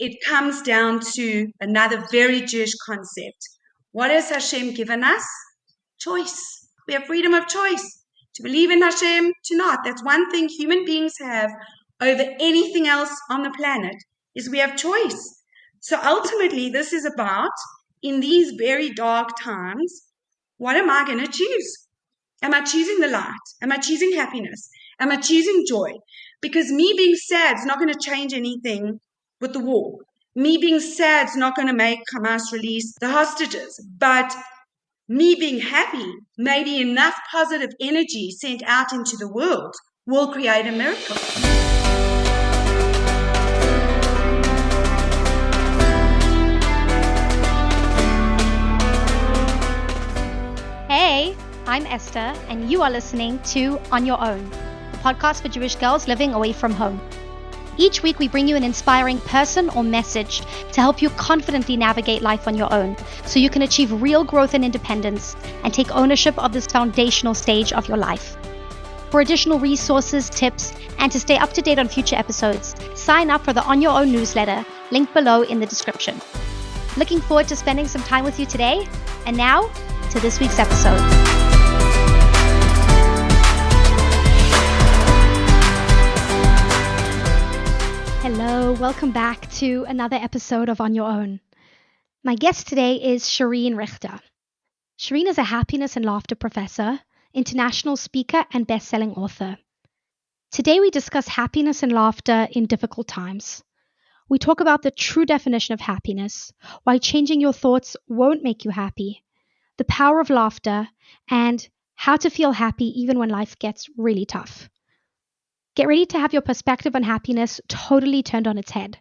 it comes down to another very Jewish concept. What has Hashem given us? Choice. We have freedom of choice to believe in Hashem, to not. That's one thing human beings have over anything else on the planet, is we have choice. So ultimately, this is about, in these very dark times, what am I going to choose? Am I choosing the light? Am I choosing happiness? Am I choosing joy? Because me being sad is not going to change anything with the war. Me being sad is not going to make Hamas release the hostages. But me being happy, maybe enough positive energy sent out into the world will create a miracle. Hey, I'm Esther, and you are listening to On Your Own, the podcast for Jewish girls living away from home. Each week, we bring you an inspiring person or message to help you confidently navigate life on your own so you can achieve real growth and independence and take ownership of this foundational stage of your life. For additional resources, tips, and to stay up to date on future episodes, sign up for the On Your Own newsletter, linked below in the description. Looking forward to spending some time with you today. And now, to this week's episode. Hello, welcome back to another episode of On Your Own. My guest today is Shareen Richter. Shareen is a happiness and laughter professor, international speaker, and best-selling author. Today we discuss happiness and laughter in difficult times. We talk about the true definition of happiness, why changing your thoughts won't make you happy, the power of laughter, and how to feel happy even when life gets really tough. Get ready to have your perspective on happiness totally turned on its head.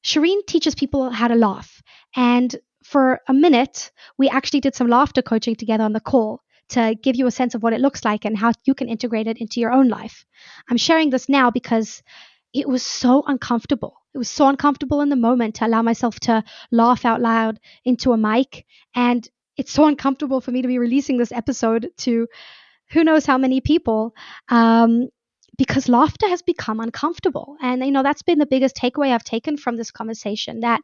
Shareen teaches people how to laugh, and for a minute, we actually did some laughter coaching together on the call to give you a sense of what it looks like and how you can integrate it into your own life. I'm sharing this now because it was so uncomfortable. It was so uncomfortable in the moment to allow myself to laugh out loud into a mic, and it's so uncomfortable for me to be releasing this episode to who knows how many people, because laughter has become uncomfortable. And, that's been the biggest takeaway I've taken from this conversation, that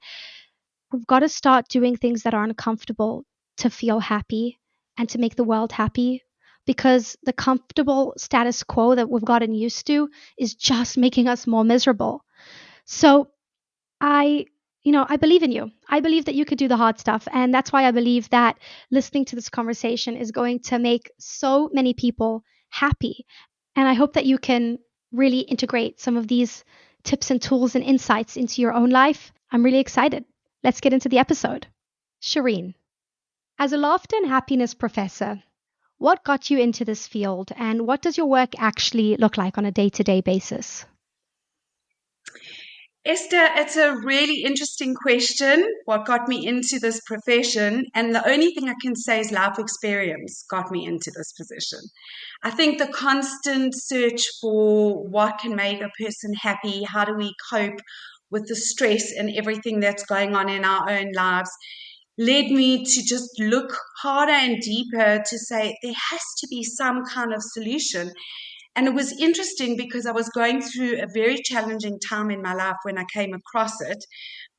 we've got to start doing things that are uncomfortable to feel happy and to make the world happy, because the comfortable status quo that we've gotten used to is just making us more miserable. So I believe in you. I believe that you could do the hard stuff. And that's why I believe that listening to this conversation is going to make so many people happy. And I hope that you can really integrate some of these tips and tools and insights into your own life. I'm really excited. Let's get into the episode. Shareen, as a laughter and happiness professor, what got you into this field, and what does your work actually look like on a day-to-day basis? Esther, it's a really interesting question. What got me into this profession? And the only thing I can say is life experience got me into this position. I think the constant search for what can make a person happy, how do we cope with the stress and everything that's going on in our own lives, led me to just look harder and deeper to say there has to be some kind of solution. And it was interesting because I was going through a very challenging time in my life when I came across it.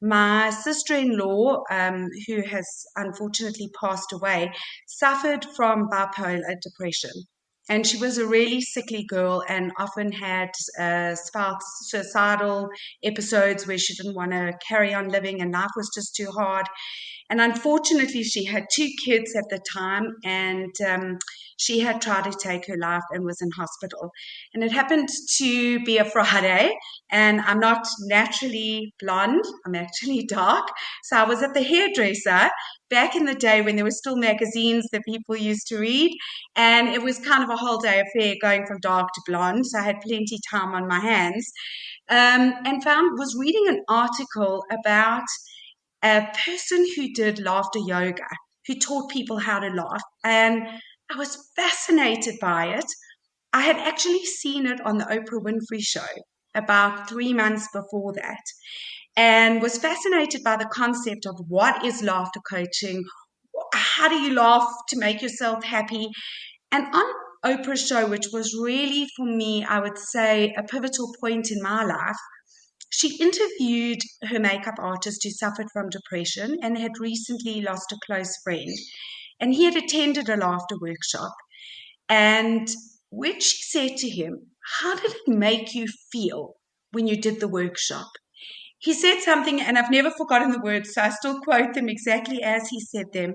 My sister-in-law, who has unfortunately passed away, suffered from bipolar depression. And she was a really sickly girl and often had suicidal episodes where she didn't want to carry on living and life was just too hard. And unfortunately, she had 2 kids at the time, and she had tried to take her life and was in hospital. And it happened to be a Friday, and I'm not naturally blonde. I'm actually dark. So I was at the hairdresser back in the day when there were still magazines that people used to read. And it was kind of a whole day affair going from dark to blonde. So I had plenty of time on my hands, and was reading an article about a person who did laughter yoga, who taught people how to laugh. And I was fascinated by it. I had actually seen it on the Oprah Winfrey Show about 3 months before that, and was fascinated by the concept of what is laughter coaching, how do you laugh to make yourself happy. And on Oprah's show, which was really for me, I would say, a pivotal point in my life, She interviewed her makeup artist who suffered from depression and had recently lost a close friend. And he had attended a laughter workshop. And when she said to him, "How did it make you feel when you did the workshop?" He said something, and I've never forgotten the words, so I still quote them exactly as he said them.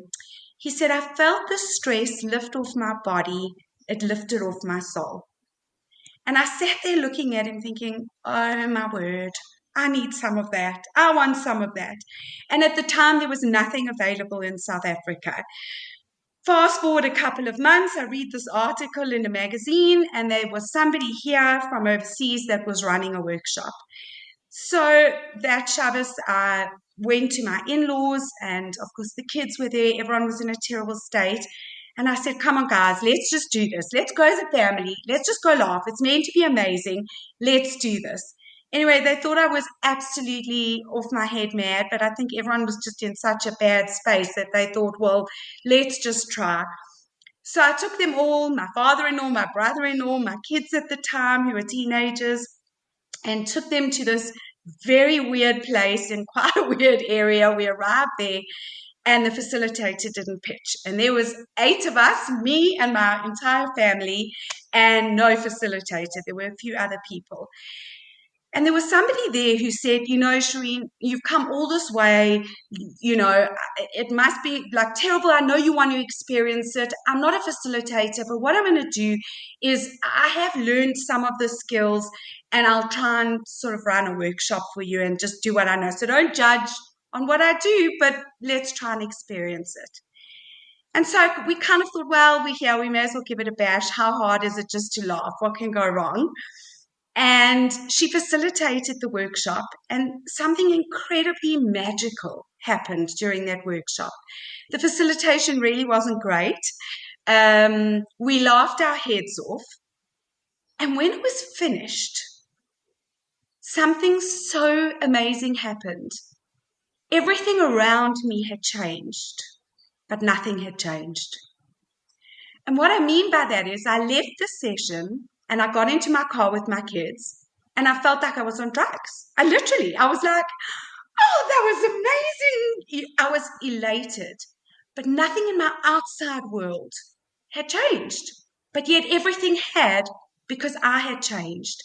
He said, "I felt the stress lift off my body, it lifted off my soul." And I sat there looking at him thinking, oh my word, I need some of that. I want some of that. And at the time, there was nothing available in South Africa. Fast forward a couple of months, I read this article in a magazine, and there was somebody here from overseas that was running a workshop. So that Shabbos, I went to my in-laws, and of course the kids were there. Everyone was in a terrible state. And I said, come on, guys, let's just do this. Let's go as a family. Let's just go laugh. It's meant to be amazing. Let's do this. Anyway, they thought I was absolutely off my head mad, but I think everyone was just in such a bad space that they thought, well, let's just try. So I took them all, my father-in-law, my brother-in-law, my kids at the time who were teenagers, and took them to this very weird place in quite a weird area. We arrived there, and the facilitator didn't pitch. And there was 8 of us, me and my entire family, and no facilitator. There were a few other people. And there was somebody there who said, Shareen, you've come all this way, it must be like terrible. I know you want to experience it. I'm not a facilitator, but what I'm going to do is I have learned some of the skills, and I'll try and sort of run a workshop for you and just do what I know. So don't judge on what I do, but let's try and experience it. And so we kind of thought, well, we're here, we may as well give it a bash. How hard is it just to laugh? What can go wrong? And she facilitated the workshop, and something incredibly magical happened during that workshop. The facilitation really wasn't great. We laughed our heads off. And when it was finished, something so amazing happened. Everything around me had changed, but nothing had changed. And what I mean by that is I left the session and I got into my car with my kids, and I felt like I was on drugs. I was like, oh, that was amazing. I was elated, but nothing in my outside world had changed. But yet everything had, because I had changed.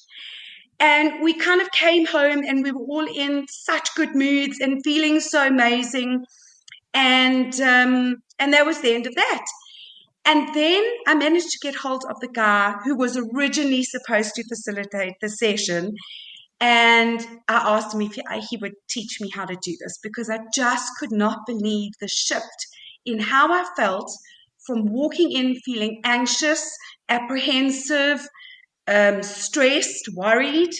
And we kind of came home and we were all in such good moods and feeling so amazing. And that was the end of that. And then I managed to get hold of the guy who was originally supposed to facilitate the session. And I asked him if he would teach me how to do this, because I just could not believe the shift in how I felt from walking in feeling anxious, apprehensive, stressed, worried,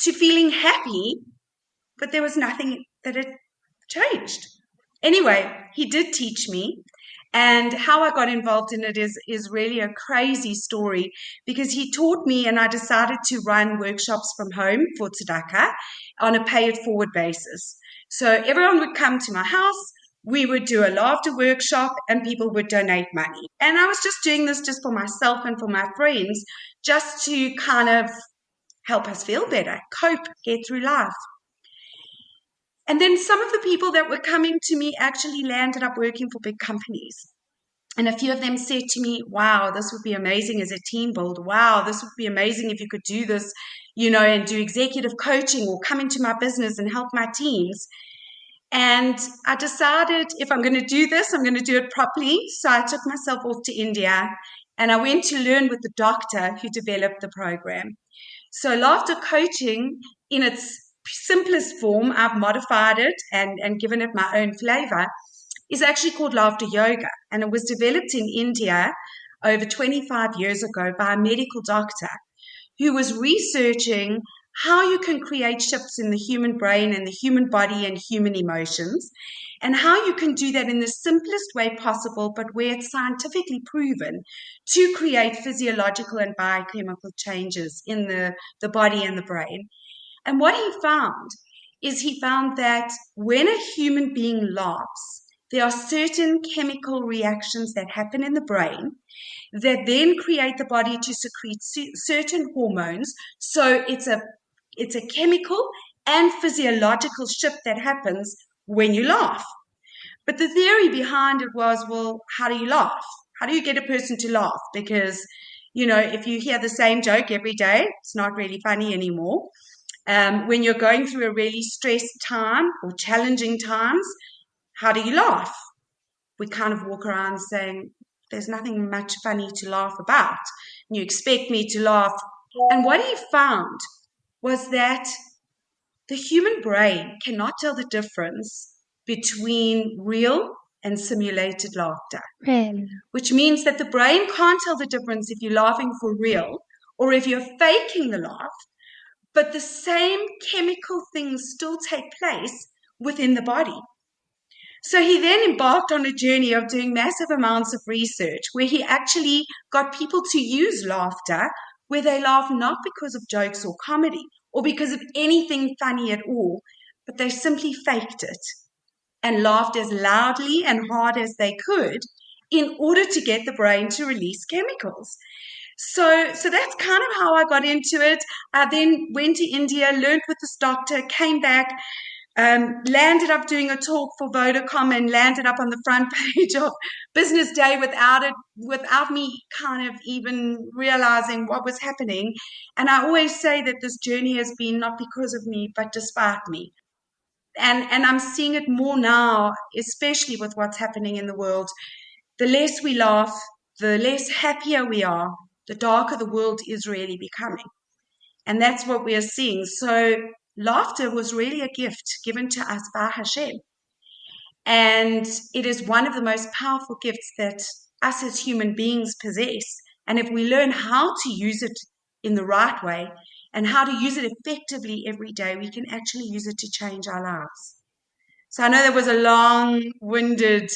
to feeling happy, but there was nothing that had changed. Anyway, he did teach me. And how I got involved in it is really a crazy story, because he taught me, and I decided to run workshops from home for tzedakah on a pay-it-forward basis. So everyone would come to my house, we would do a laughter workshop, and people would donate money. And I was just doing this just for myself and for my friends, just to kind of help us feel better, cope, get through life. And then some of the people that were coming to me actually landed up working for big companies. And a few of them said to me, wow, this would be amazing as a team builder. Wow, this would be amazing if you could do this, and do executive coaching or come into my business and help my teams. And I decided, if I'm going to do this, I'm going to do it properly. So I took myself off to India, and I went to learn with the doctor who developed the program. So laughter coaching, in its simplest form, I've modified it and given it my own flavor, is actually called laughter yoga. And it was developed in India over 25 years ago by a medical doctor who was researching how you can create shifts in the human brain and the human body and human emotions, and how you can do that in the simplest way possible, but where it's scientifically proven to create physiological and biochemical changes in the body and the brain. And what he found that when a human being laughs, there are certain chemical reactions that happen in the brain that then create the body to secrete certain hormones. So it's a chemical and physiological shift that happens when you laugh. But the theory behind it was, well, how do you laugh? How do you get a person to laugh? Because, if you hear the same joke every day, it's not really funny anymore. When you're going through a really stressed time or challenging times, how do you laugh? We kind of walk around saying, there's nothing much funny to laugh about. You expect me to laugh. And what he found was that the human brain cannot tell the difference between real and simulated laughter. Really? Which means that the brain can't tell the difference if you're laughing for real or if you're faking the laugh, but the same chemical things still take place within the body. So he then embarked on a journey of doing massive amounts of research where he actually got people to use laughter where they laugh not because of jokes or comedy or because of anything funny at all, but they simply faked it and laughed as loudly and hard as they could in order to get the brain to release chemicals. So that's kind of how I got into it. I then went to India, learned with this doctor, came back, landed up doing a talk for Vodacom and landed up on the front page of Business Day without me kind of even realizing what was happening. And I always say that this journey has been not because of me, but despite me. And I'm seeing it more now, especially with what's happening in the world. The less we laugh, the less happier we are, the darker the world is really becoming. And that's what we are seeing. So laughter was really a gift given to us by Hashem. And it is one of the most powerful gifts that us as human beings possess. And if we learn how to use it in the right way and how to use it effectively every day, we can actually use it to change our lives. So I know that was a long-winded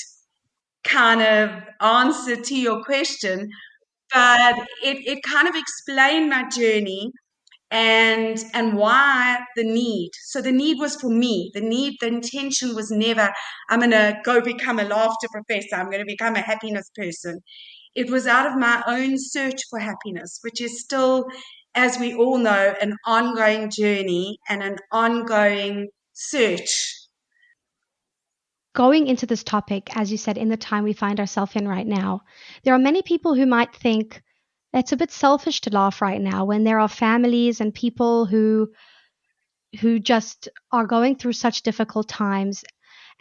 kind of answer to your question, but it kind of explained my journey and why the need. So the need was for me. The intention was never, I'm going to go become a laughter professor. I'm going to become a happiness person. It was out of my own search for happiness, which is still, as we all know, an ongoing journey and an ongoing search. Going into this topic, as you said, in the time we find ourselves in right now, there are many people who might think it's a bit selfish to laugh right now when there are families and people who just are going through such difficult times.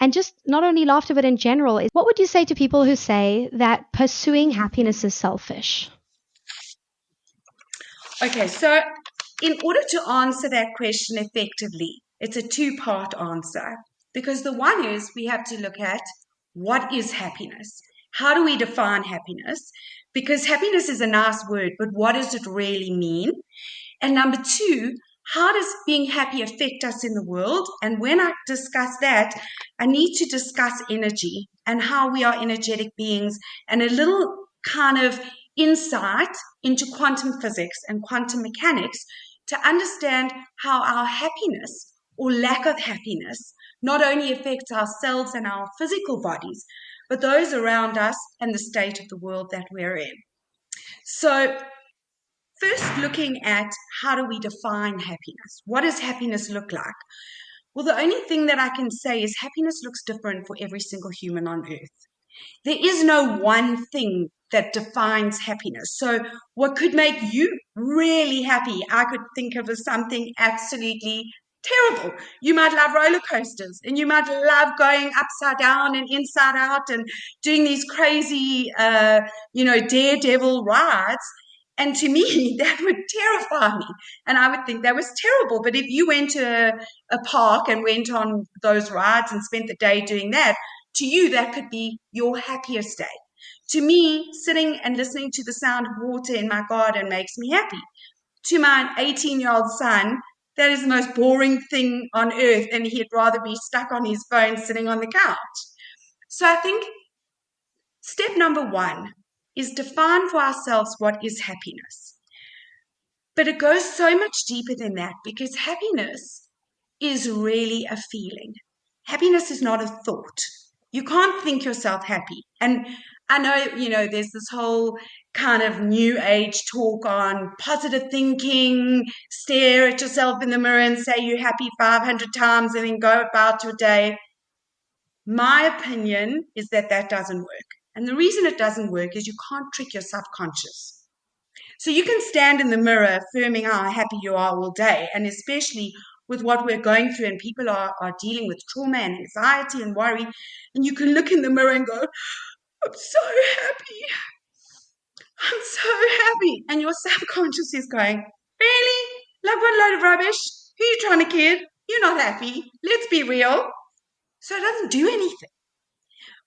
And just not only laughter, but in general, what would you say to people who say that pursuing happiness is selfish? Okay, so in order to answer that question effectively, it's a two-part answer. Because the one is we have to look at what is happiness? How do we define happiness? Because happiness is a nice word, but what does it really mean? And number two, how does being happy affect us in the world? And when I discuss that, I need to discuss energy and how we are energetic beings and a little kind of insight into quantum physics and quantum mechanics to understand how our happiness or lack of happiness not only affects ourselves and our physical bodies, but those around us and the state of the world that we're in. So first, looking at how do we define happiness? What does happiness look like? Well, the only thing that I can say is happiness looks different for every single human on earth. There is no one thing that defines happiness. So what could make you really happy, I could think of as something absolutely terrible. You might love roller coasters and you might love going upside down and inside out and doing these crazy, daredevil rides. And to me, that would terrify me. And I would think that was terrible. But if you went to a park and went on those rides and spent the day doing that, to you, that could be your happiest day. To me, sitting and listening to the sound of water in my garden makes me happy. To my 18-year-old son, that is the most boring thing on earth, and he'd rather be stuck on his phone sitting on the couch. So I think step number one is define for ourselves what is happiness. But it goes so much deeper than that because happiness is really a feeling. Happiness is not a thought. You can't think yourself happy. And I know, there's this whole kind of new age talk on positive thinking, stare at yourself in the mirror and say you're happy 500 times and then go about your day. My opinion is that that doesn't work. And the reason it doesn't work is you can't trick your subconscious. So you can stand in the mirror affirming how happy you are all day, and especially with what we're going through, and people are dealing with trauma and anxiety and worry, and you can look in the mirror and go, I'm so happy. I'm so happy. And your subconscious is going, really? Like what load of rubbish? Who are you trying to kid? You're not happy. Let's be real. So it doesn't do anything.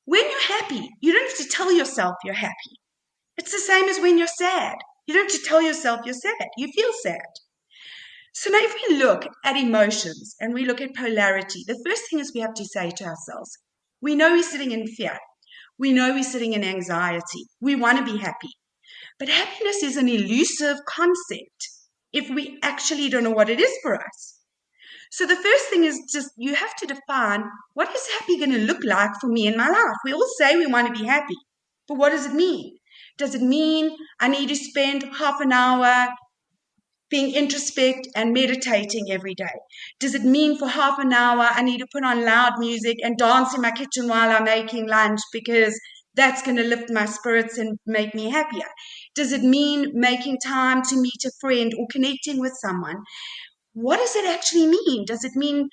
When you're happy, you don't have to tell yourself you're happy. It's the same as when you're sad. You don't have to tell yourself you're sad. You feel sad. So now if we look at emotions and we look at polarity, the first thing is we have to say to ourselves, we know we're sitting in fear. We know we're sitting in anxiety. We want to be happy. But happiness is an elusive concept if we actually don't know what it is for us. So the first thing is just you have to define, what is happy going to look like for me in my life? We all say we want to be happy, but what does it mean? Does it mean I need to spend half an hour being introspect and meditating every day? Does it mean for half an hour I need to put on loud music and dance in my kitchen while I'm making lunch because that's going to lift my spirits and make me happier? Does it mean making time to meet a friend or connecting with someone? What does it actually mean? Does it mean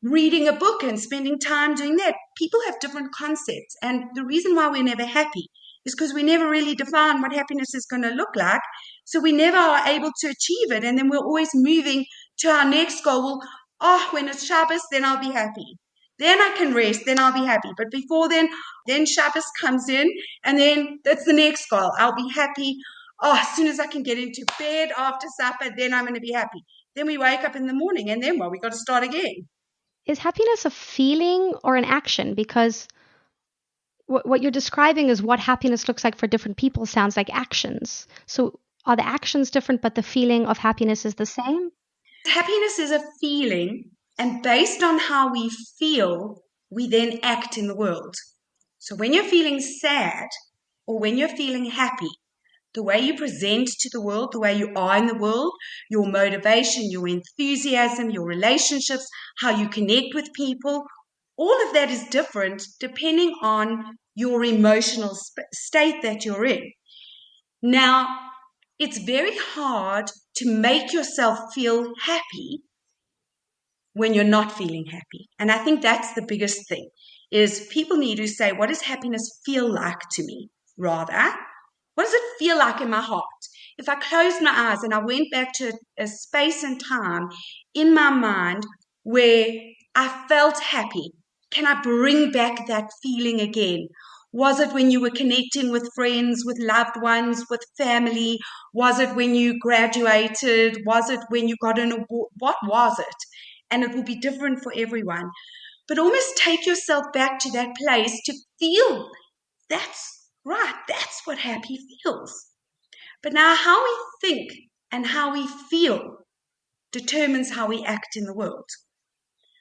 reading a book and spending time doing that? People have different concepts. And the reason why we're never happy is because we never really define what happiness is going to look like. So we never are able to achieve it. And then we're always moving to our next goal. Well, when it's Shabbos, then I'll be happy. Then I can rest, then I'll be happy. But before then Shabbos comes in, and then that's the next goal. I'll be happy. As soon as I can get into bed after supper, then I'm going to be happy. Then we wake up in the morning, and then we got to start again. Is happiness a feeling or an action? Because what you're describing is what happiness looks like for different people sounds like actions. So are the actions different, but the feeling of happiness is the same? Happiness is a feeling, and based on how we feel, we then act in the world. So when you're feeling sad or when you're feeling happy, the way you present to the world, the way you are in the world, your motivation, your enthusiasm, your relationships, how you connect with people, all of that is different depending on your emotional state that you're in. Now, it's very hard to make yourself feel happy when you're not feeling happy. And I think that's the biggest thing, is people need to say, what does happiness feel like to me? Rather, what does it feel like in my heart? If I closed my eyes and I went back to a space and time in my mind where I felt happy, can I bring back that feeling again? Was it when you were connecting with friends, with loved ones, with family? Was it when you graduated? Was it when you got an award? What was it? And it will be different for everyone. But almost take yourself back to that place to feel that's right, that's what happy feels. But now, how we think and how we feel determines how we act in the world.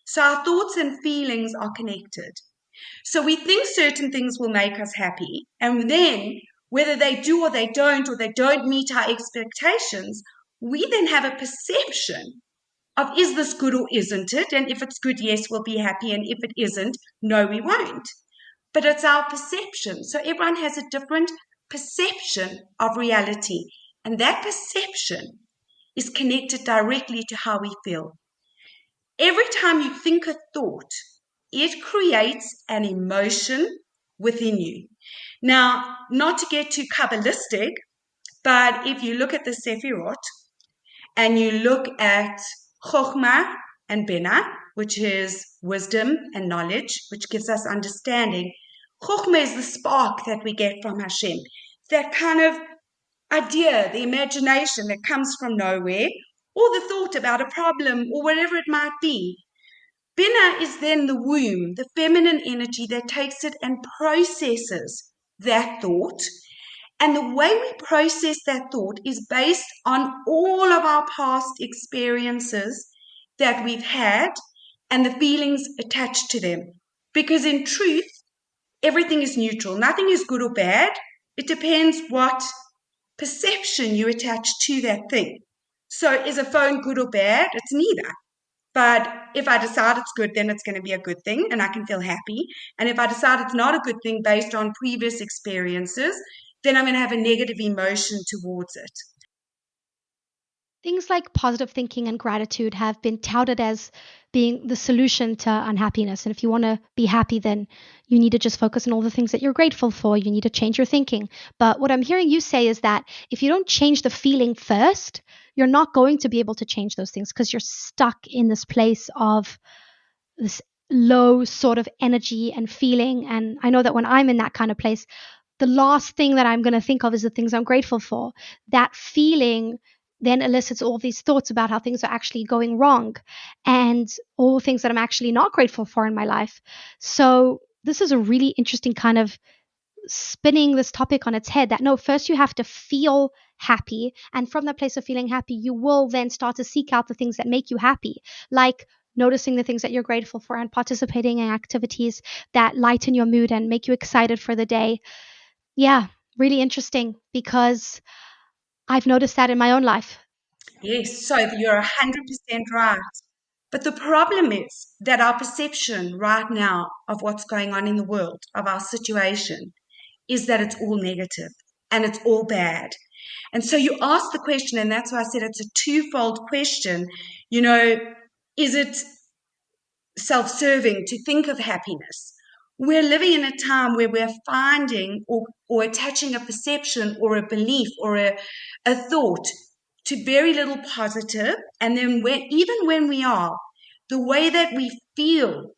So our thoughts and feelings are connected. So we think certain things will make us happy, and then whether they do or they don't meet our expectations, we then have a perception of, is this good or isn't it? And if it's good, yes, we'll be happy. And if it isn't, no, we won't. But it's our perception. So everyone has a different perception of reality. And that perception is connected directly to how we feel. Every time you think a thought, it creates an emotion within you. Now, not to get too Kabbalistic, but if you look at the Sefirot and you look at Chokhmah and Bina, which is wisdom and knowledge, which gives us understanding. Chokhmah is the spark that we get from Hashem. That kind of idea, the imagination that comes from nowhere, or the thought about a problem, or whatever it might be. Bina is then the womb, the feminine energy that takes it and processes that thought. And the way we process that thought is based on all of our past experiences that we've had and the feelings attached to them. Because in truth, Everything is neutral. Nothing is good or bad. It depends what perception you attach to that thing. So is a phone good or bad? It's neither. But if I decide it's good, then it's going to be a good thing and I can feel happy. And if I decide it's not a good thing based on previous experiences, then I'm going to have a negative emotion towards it. Things like positive thinking and gratitude have been touted as being the solution to unhappiness. And if you want to be happy, then you need to just focus on all the things that you're grateful for. You need to change your thinking. But what I'm hearing you say is that if you don't change the feeling first, you're not going to be able to change those things because you're stuck in this place of this low sort of energy and feeling. And I know that when I'm in that kind of place, the last thing that I'm going to think of is the things I'm grateful for. That feeling then elicits all these thoughts about how things are actually going wrong and all the things that I'm actually not grateful for in my life. So, this is a really interesting kind of spinning this topic on its head that no, first you have to feel happy. And from that place of feeling happy, you will then start to seek out the things that make you happy, like noticing the things that you're grateful for and participating in activities that lighten your mood and make you excited for the day. Yeah, really interesting because I've noticed that in my own life. Yes, so you're 100% right. But the problem is that our perception right now of what's going on in the world, of our situation, is that it's all negative and it's all bad. And so you ask the question, and that's why I said it's a twofold question. You know, is it self serving to think of happiness? We're living in a time where we're finding or attaching a perception or a belief or a thought to very little positive. And then even when we are, the way that we feel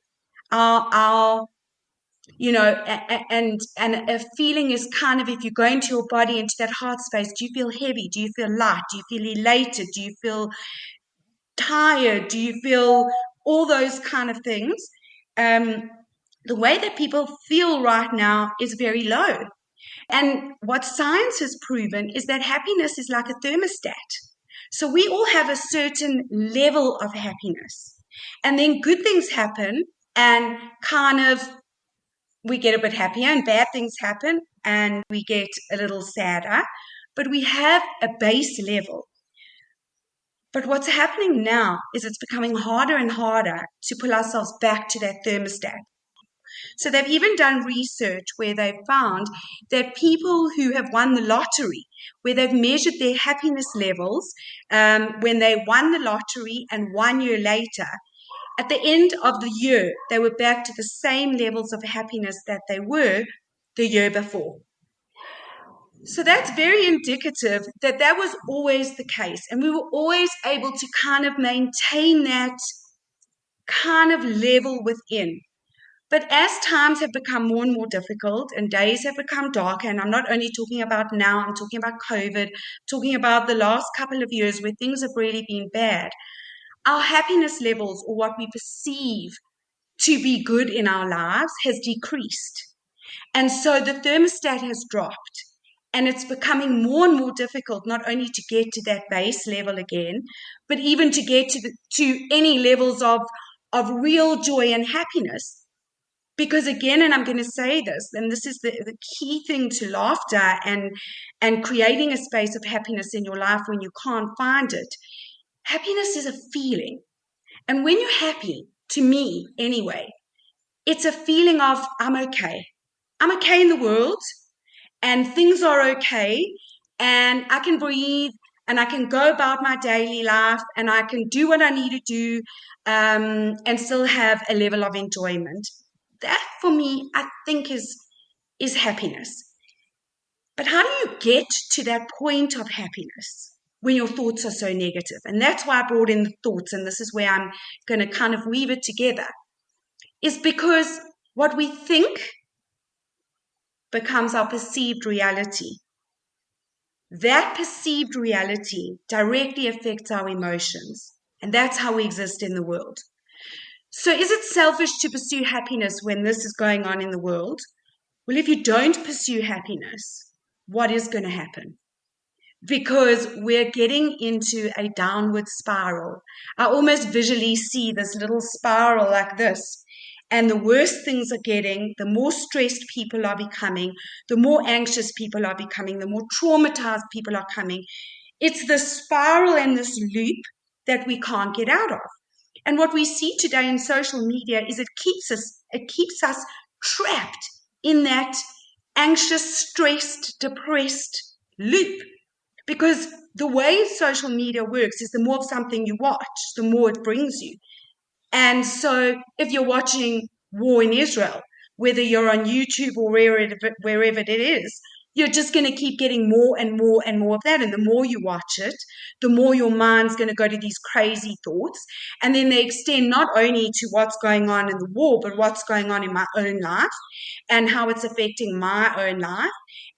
our and a feeling is kind of, if you go into your body, into that heart space, do you feel heavy? Do you feel light? Do you feel elated? Do you feel tired? Do you feel all those kind of things? Um, the way that people feel right now is very low. And what science has proven is that happiness is like a thermostat. So we all have a certain level of happiness. And then good things happen and kind of we get a bit happier, and bad things happen and we get a little sadder. But we have a base level. But what's happening now is it's becoming harder and harder to pull ourselves back to that thermostat. So they've even done research where they've found that people who have won the lottery, where they've measured their happiness levels when they won the lottery and 1 year later, at the end of the year, they were back to the same levels of happiness that they were the year before. So that's very indicative that that was always the case. And we were always able to kind of maintain that kind of level within. But as times have become more and more difficult and days have become darker, and I'm not only talking about now, I'm talking about COVID, talking about the last couple of years where things have really been bad, our happiness levels, or what we perceive to be good in our lives, has decreased. And so the thermostat has dropped. And it's becoming more and more difficult not only to get to that base level again, but even to get to any levels of real joy and happiness. Because again, and I'm going to say this, and this is the key thing to laughter and creating a space of happiness in your life when you can't find it. Happiness is a feeling. And when you're happy, to me anyway, it's a feeling of I'm okay. I'm okay in the world and things are okay and I can breathe and I can go about my daily life and I can do what I need to do and still have a level of enjoyment. That for me, I think is happiness. But how do you get to that point of happiness when your thoughts are so negative? And that's why I brought in the thoughts, and this is where I'm going to kind of weave it together, is because what we think becomes our perceived reality. That perceived reality directly affects our emotions, and that's how we exist in the world. So, is it selfish to pursue happiness when this is going on in the world? Well, if you don't pursue happiness, what is going to happen? Because we're getting into a downward spiral. I almost visually see this little spiral like this. And the worse things are getting, the more stressed people are becoming, the more anxious people are becoming, the more traumatized people are coming. It's this spiral and this loop that we can't get out of. And what we see today in social media is it keeps us trapped in that anxious, stressed, depressed loop. Because the way social media works is the more of something you watch, the more it brings you. And so if you're watching war in Israel, whether you're on YouTube or wherever it is, you're just going to keep getting more and more and more of that. And the more you watch it, the more your mind's going to go to these crazy thoughts. And then they extend not only to what's going on in the war, but what's going on in my own life and how it's affecting my own life.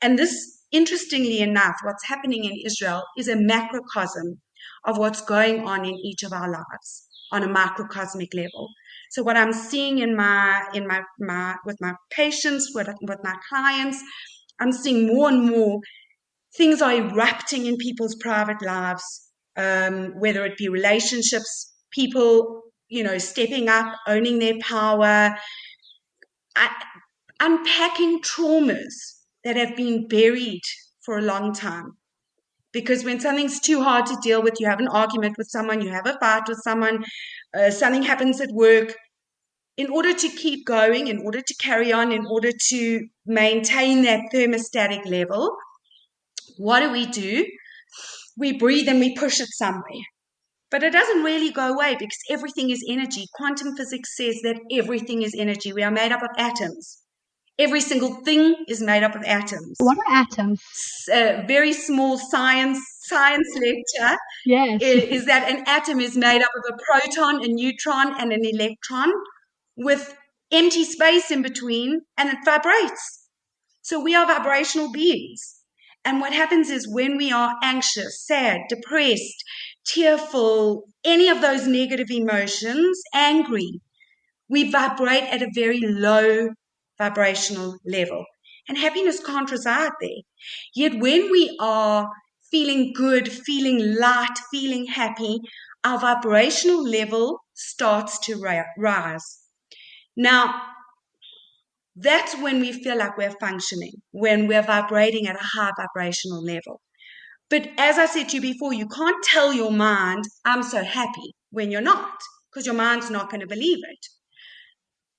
And this, interestingly enough, what's happening in Israel is a macrocosm of what's going on in each of our lives on a microcosmic level. So what I'm seeing in my with my patients, with my clients, I'm seeing more and more things are erupting in people's private lives, whether it be relationships, people, stepping up, owning their power, unpacking traumas that have been buried for a long time. Because when something's too hard to deal with, you have an argument with someone, you have a fight with someone, something happens at work, in order to keep going, in order to carry on, in order to maintain that thermostatic level, what do? We breathe and we push it somewhere. But it doesn't really go away because everything is energy. Quantum physics says that everything is energy. We are made up of atoms. Every single thing is made up of atoms. What are atoms? Very small science lecture. Yes. Is that an atom is made up of a proton, a neutron, and an electron with empty space in between, and it vibrates. So we are vibrational beings. And what happens is when we are anxious, sad, depressed, tearful, any of those negative emotions, angry, we vibrate at a very low vibrational level. And happiness can't reside there. Yet when we are feeling good, feeling light, feeling happy, our vibrational level starts to rise. Now, that's when we feel like we're functioning, when we're vibrating at a high vibrational level. But as I said to you before, you can't tell your mind, I'm so happy, when you're not, because your mind's not going to believe it.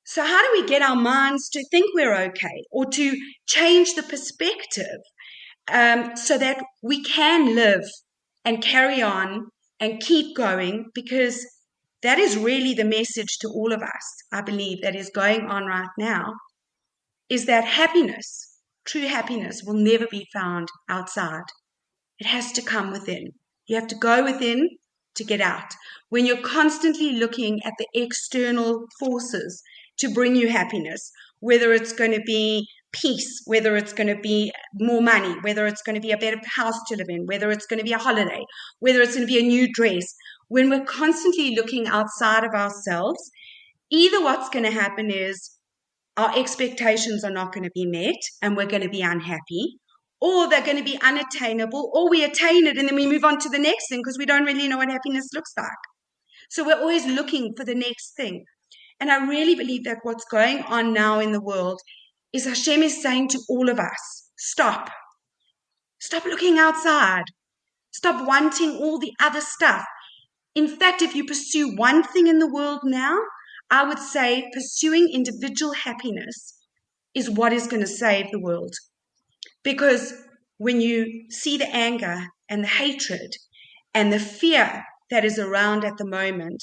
So how do we get our minds to think we're okay, or to change the perspective so that we can live and carry on and keep going? Because that is really the message to all of us, I believe, that is going on right now, is that happiness, true happiness, will never be found outside. It has to come within. You have to go within to get out. When you're constantly looking at the external forces to bring you happiness, whether it's going to be peace, whether it's going to be more money, whether it's going to be a better house to live in, whether it's going to be a holiday, whether it's going to be a new dress, when we're constantly looking outside of ourselves, either what's going to happen is our expectations are not going to be met and we're going to be unhappy, or they're going to be unattainable, or we attain it and then we move on to the next thing because we don't really know what happiness looks like. So we're always looking for the next thing. And I really believe that what's going on now in the world is Hashem is saying to all of us, stop. Stop looking outside. Stop wanting all the other stuff. In fact, if you pursue one thing in the world now, I would say pursuing individual happiness is what is going to save the world. Because when you see the anger and the hatred and the fear that is around at the moment,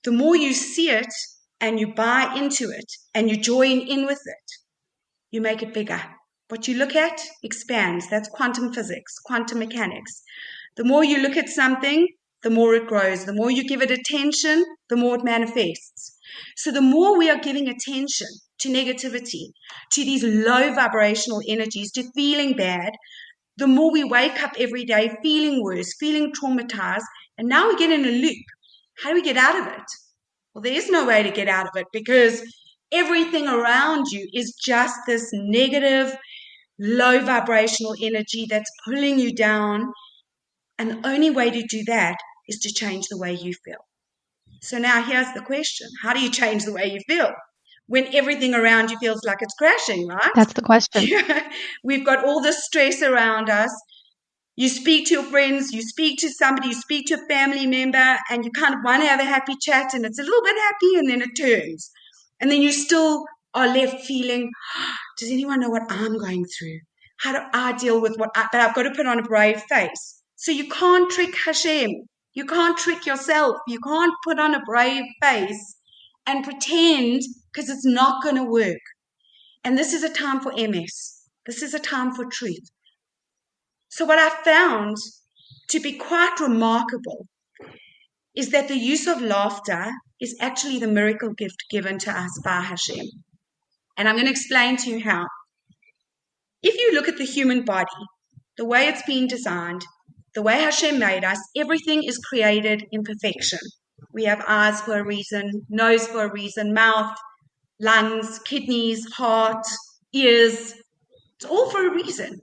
the more you see it and you buy into it and you join in with it, you make it bigger. What you look at expands. That's quantum physics, quantum mechanics. The more you look at something, the more it grows. The more you give it attention, the more it manifests. So the more we are giving attention to negativity, to these low vibrational energies, to feeling bad, the more we wake up every day feeling worse, feeling traumatized, and now we get in a loop. How do we get out of it? Well, there is no way to get out of it because everything around you is just this negative, low vibrational energy that's pulling you down. And the only way to do that is to change the way you feel. So now here's the question. How do you change the way you feel? when everything around you feels like it's crashing, right? That's the question. We've got all this stress around us. You speak to your friends, you speak to somebody, you speak to a family member, and you kind of want to have a happy chat, and it's a little bit happy, and then it turns. And then you still are left feeling, does anyone know what I'm going through? How do I deal with but I've got to put on a brave face. So you can't trick Hashem. You can't trick yourself. You can't put on a brave face and pretend, because it's not going to work. And this is a time for MS. This is a time for truth. So what I found to be quite remarkable is that the use of laughter is actually the miracle gift given to us by Hashem. And I'm going to explain to you how. If you look at the human body, the way it's been designed, the way Hashem made us, everything is created in perfection. We have eyes for a reason, nose for a reason, mouth, lungs, kidneys, heart, ears. It's all for a reason.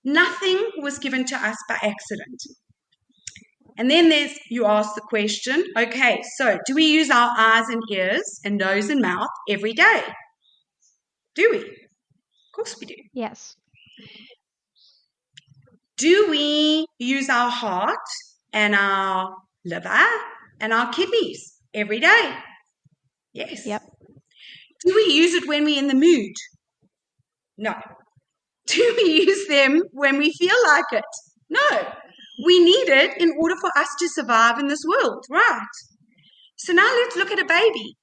Nothing was given to us by accident. And then you ask the question, okay, so do we use our eyes and ears and nose and mouth every day? Do we? Of course we do. Yes. Do we use our heart and our liver and our kidneys every day? Yes. Yep. Do we use it when we're in the mood? No. Do we use them when we feel like it? No. We need it in order for us to survive in this world, right? So now let's look at a baby.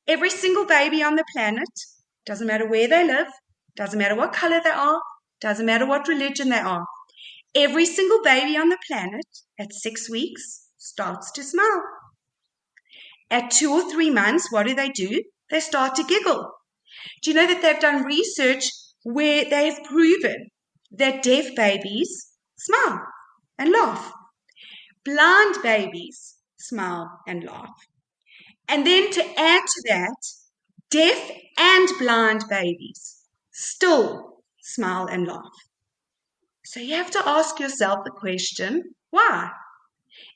Every single baby on the planet, doesn't matter where they live, doesn't matter what color they are, doesn't matter what religion they are. Every single baby on the planet at 6 weeks starts to smile. At 2 or 3 months, what do? They start to giggle. Do you know that they've done research where they've proven that deaf babies smile and laugh? Blind babies smile and laugh. And then to add to that, deaf and blind babies still smile and laugh. So you have to ask yourself the question, why?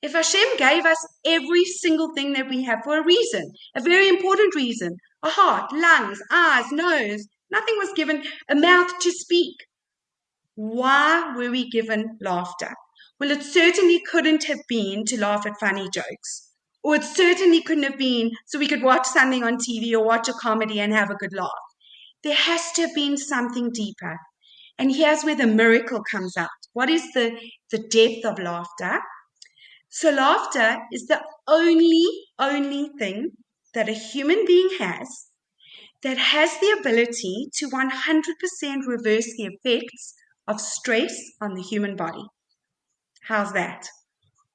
If Hashem gave us every single thing that we have for a reason, a very important reason, a heart, lungs, eyes, nose, nothing was given, a mouth to speak. Why were we given laughter? Well, it certainly couldn't have been to laugh at funny jokes. Or it certainly couldn't have been so we could watch something on TV or watch a comedy and have a good laugh. There has to have been something deeper. And here's where the miracle comes out. What is the depth of laughter? So laughter is the only thing that a human being has that has the ability to 100% reverse the effects of stress on the human body. How's that?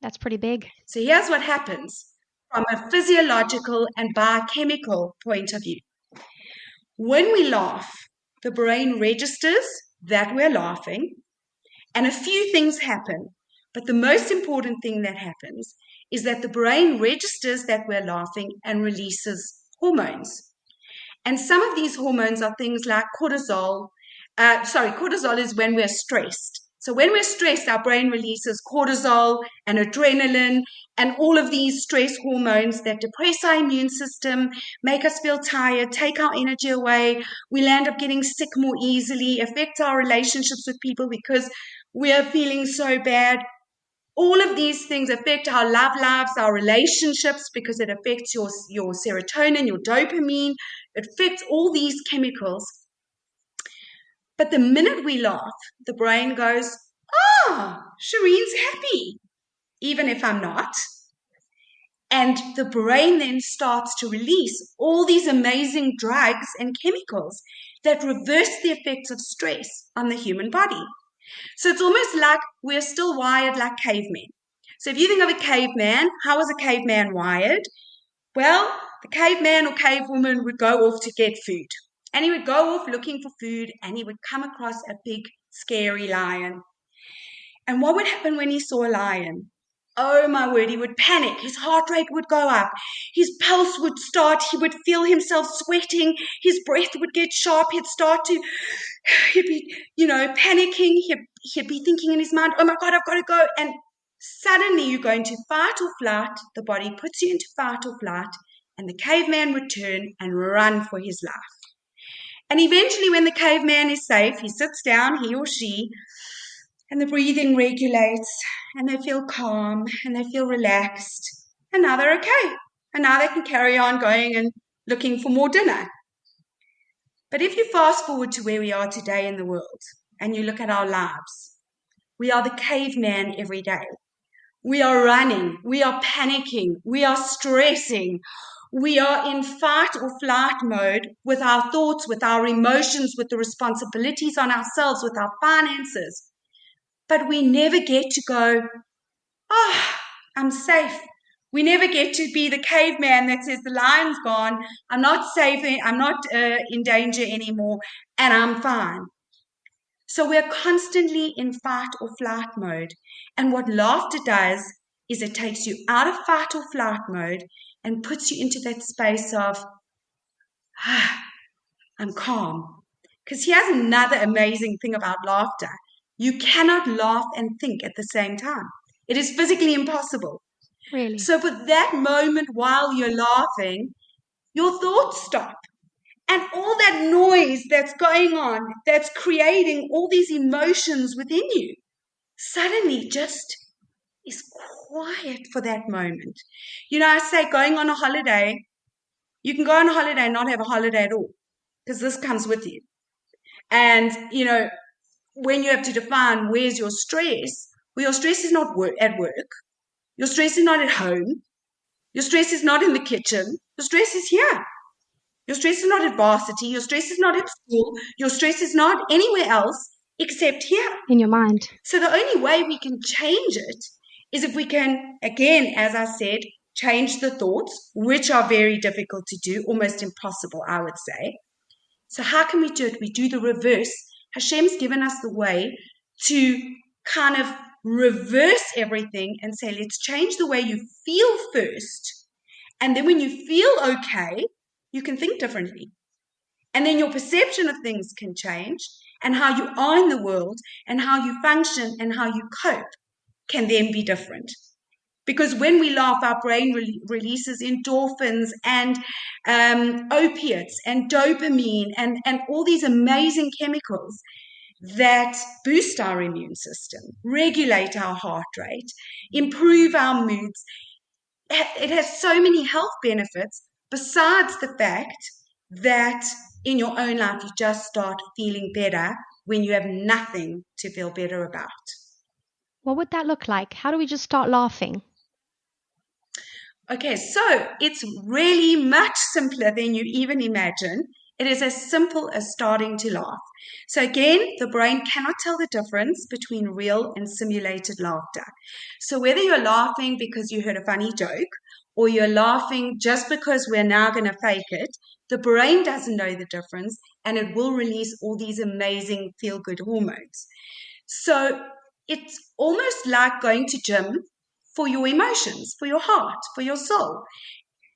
That's pretty big. So here's what happens from a physiological and biochemical point of view. When we laugh, the brain registers that we're laughing, and a few things happen. But the most important thing that happens is that the brain registers that we're laughing and releases hormones. And some of these hormones are things like cortisol. Cortisol is when we're stressed. So when we're stressed, our brain releases cortisol and adrenaline and all of these stress hormones that depress our immune system, make us feel tired, take our energy away. We'll end up getting sick more easily, affect our relationships with people because we're feeling so bad. All of these things affect our love lives, our relationships, because it affects your serotonin, your dopamine. It affects all these chemicals. But the minute we laugh, the brain goes, Shareen's happy, even if I'm not. And the brain then starts to release all these amazing drugs and chemicals that reverse the effects of stress on the human body. So it's almost like we're still wired like cavemen. So if you think of a caveman, how was a caveman wired? Well, the caveman or cavewoman would go off to get food. And he would go off looking for food, and he would come across a big, scary lion. And what would happen when he saw a lion? Oh my word, he would panic. His heart rate would go up. His pulse would start. He would feel himself sweating. His breath would get sharp. He'd be, panicking. He'd be thinking in his mind, oh my God, I've got to go. And suddenly you go into fight or flight. The body puts you into fight or flight. And the caveman would turn and run for his life. And eventually, when the caveman is safe, he sits down, he or she, and the breathing regulates, and they feel calm, and they feel relaxed, and now they're okay. And now they can carry on going and looking for more dinner. But if you fast forward to where we are today in the world, and you look at our lives, we are the caveman every day. We are running, we are panicking, we are stressing, we are in fight or flight mode with our thoughts, with our emotions, with the responsibilities on ourselves, with our finances. But we never get to go, I'm safe. We never get to be the caveman that says the lion's gone, I'm not safe, I'm not in danger anymore, and I'm fine. So we're constantly in fight or flight mode. And what laughter does is it takes you out of fight or flight mode and puts you into that space of, I'm calm. Because here's another amazing thing about laughter. You cannot laugh and think at the same time. It is physically impossible. Really? So for that moment while you're laughing, your thoughts stop. And all that noise that's going on, that's creating all these emotions within you, suddenly just is quiet for that moment. You know, I say going on a holiday, you can go on a holiday and not have a holiday at all, because this comes with you. And, you know, when you have to define where's your stress, well, your stress is not at work. Your stress is not at home. Your stress is not in the kitchen. Your stress is here. Your stress is not at varsity. Your stress is not at school. Your stress is not anywhere else except here. In your mind. So the only way we can change it is if we can, again, as I said, change the thoughts, which are very difficult to do, almost impossible, I would say. So how can we do it? We do the reverse. Hashem's given us the way to kind of reverse everything and say, let's change the way you feel first. And then when you feel okay, you can think differently. And then your perception of things can change, and how you are in the world and how you function and how you cope can then be different. Because when we laugh, our brain releases endorphins and opiates and dopamine and all these amazing chemicals that boost our immune system, regulate our heart rate, improve our moods. It has so many health benefits besides the fact that in your own life you just start feeling better when you have nothing to feel better about. What would that look like? How do we just start laughing? Okay, so it's really much simpler than you even imagine. It is as simple as starting to laugh. So again, the brain cannot tell the difference between real and simulated laughter. So whether you're laughing because you heard a funny joke or you're laughing just because we're now going to fake it, the brain doesn't know the difference, and it will release all these amazing feel-good hormones. So it's almost like going to gym for your emotions, for your heart, for your soul.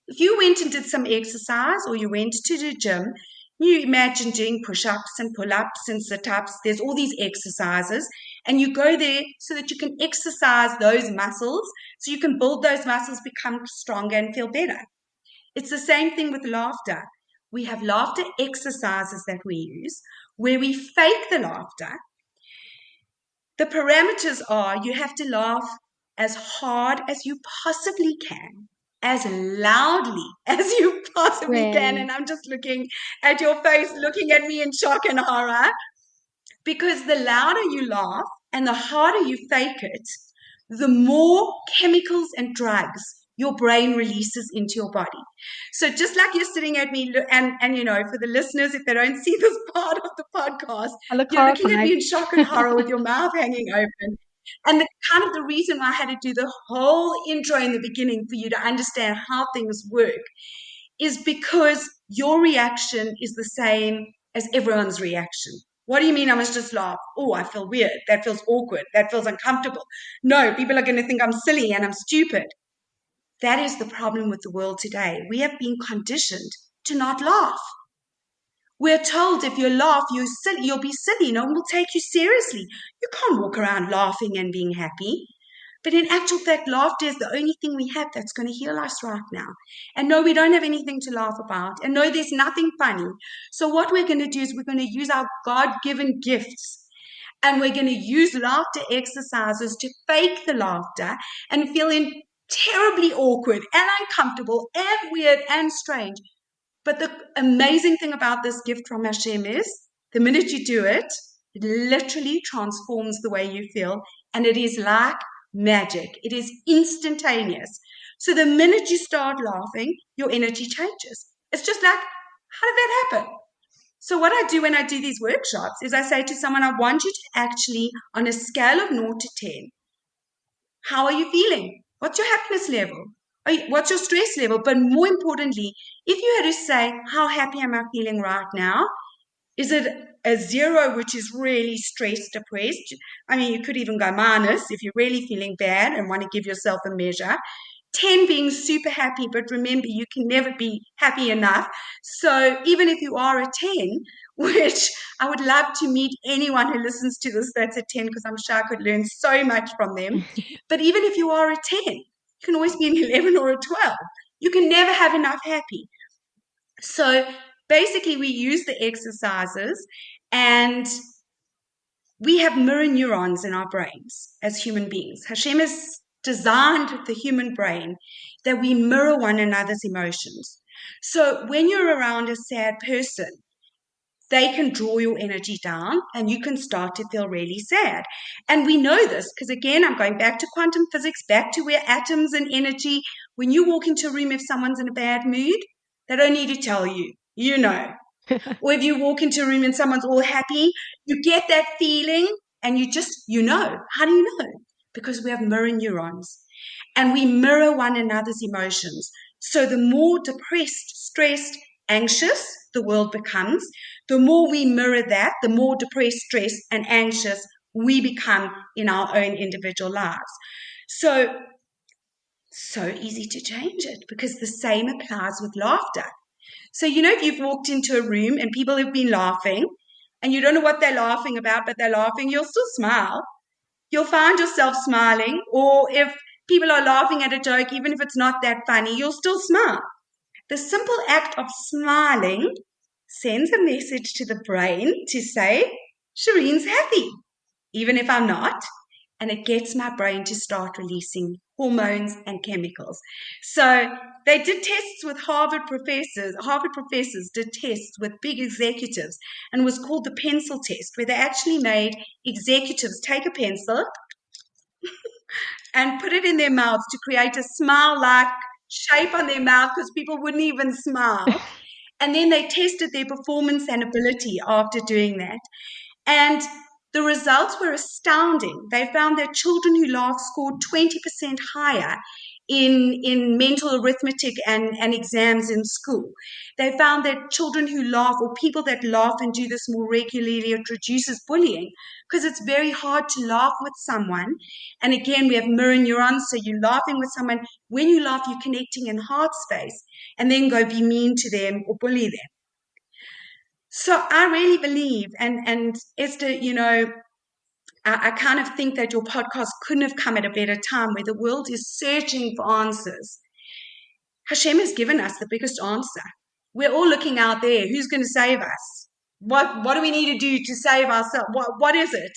If you went and did some exercise or you went to the gym, you imagine doing push-ups and pull-ups and sit-ups. There's all these exercises, and you go there so that you can exercise those muscles, so you can build those muscles, become stronger and feel better. It's the same thing with laughter. We have laughter exercises that we use where we fake the laughter. The parameters are you have to laugh as hard as you possibly can, as loudly as you possibly can. Really? And I'm just looking at your face, looking at me in shock and horror, because the louder you laugh and the harder you fake it, the more chemicals and drugs your brain releases into your body. So just like you're sitting at me, and you know, for the listeners, if they don't see this part of the podcast, I look you're looking at horrified. me in shock and horror with your mouth hanging open. And the reason why I had to do the whole intro in the beginning for you to understand how things work is because your reaction is the same as everyone's reaction. What do you mean I must just laugh? Oh, I feel weird. That feels awkward. That feels uncomfortable. No, people are going to think I'm silly and I'm stupid. That is the problem with the world today. We have been conditioned to not laugh. We're told if you laugh, you'll be silly. No one will take you seriously. You can't walk around laughing and being happy. But in actual fact, laughter is the only thing we have that's going to heal us right now. And no, we don't have anything to laugh about. And no, there's nothing funny. So what we're going to do is we're going to use our God-given gifts, and we're going to use laughter exercises to fake the laughter and feel terribly awkward and uncomfortable and weird and strange. But the amazing thing about this gift from Hashem is the minute you do it, it literally transforms the way you feel, and it is like magic. It is instantaneous. So the minute you start laughing, your energy changes. It's just like, how did that happen? So what I do when I do these workshops is I say to someone, I want you to actually, on a scale of 0 to 10, how are you feeling? What's your happiness level? What's your stress level? But more importantly, if you had to say, how happy am I feeling right now? Is it a 0, which is really stressed, depressed? I mean, you could even go minus if you're really feeling bad and want to give yourself a measure. 10 being super happy, but remember, you can never be happy enough. So even if you are a 10, which I would love to meet anyone who listens to this that's a 10, because I'm sure I could learn so much from them. But even if you are a 10, you can always be an 11 or a 12. You can never have enough happy. So basically, we use the exercises, and we have mirror neurons in our brains as human beings. Hashem has designed the human brain that we mirror one another's emotions. So when you're around a sad person, they can draw your energy down and you can start to feel really sad. And we know this because, again, I'm going back to quantum physics, back to where atoms and energy, when you walk into a room, if someone's in a bad mood, they don't need to tell you, you know. Or if you walk into a room and someone's all happy, you get that feeling and you know. How do you know? Because we have mirror neurons and we mirror one another's emotions. So the more depressed, stressed, anxious the world becomes, the more we mirror that, the more depressed, stressed, and anxious we become in our own individual lives. So easy to change it, because the same applies with laughter. So, if you've walked into a room and people have been laughing and you don't know what they're laughing about, but they're laughing, you'll still smile. You'll find yourself smiling. Or if people are laughing at a joke, even if it's not that funny, you'll still smile. The simple act of smiling sends a message to the brain to say, Shareen's happy, even if I'm not. And it gets my brain to start releasing hormones and chemicals. So they did tests with Harvard professors. Harvard professors did tests with big executives, and it was called the pencil test, where they actually made executives take a pencil and put it in their mouths to create a smile-like shape on their mouth, because people wouldn't even smile. And then they tested their performance and ability after doing that. And the results were astounding. They found that children who laughed scored 20% higher in mental arithmetic and exams in school. They found that children who laugh, or people that laugh and do this more regularly, it reduces bullying, because it's very hard to laugh with someone. And again, we have mirror neurons, so you're laughing with someone. When you laugh, you're connecting in heart space, and then go be mean to them or bully them. So I really believe, and Esther, I kind of think that your podcast couldn't have come at a better time, where the world is searching for answers. Hashem has given us the biggest answer. We're all looking out there. Who's going to save us? What do we need to do to save ourselves? What is it?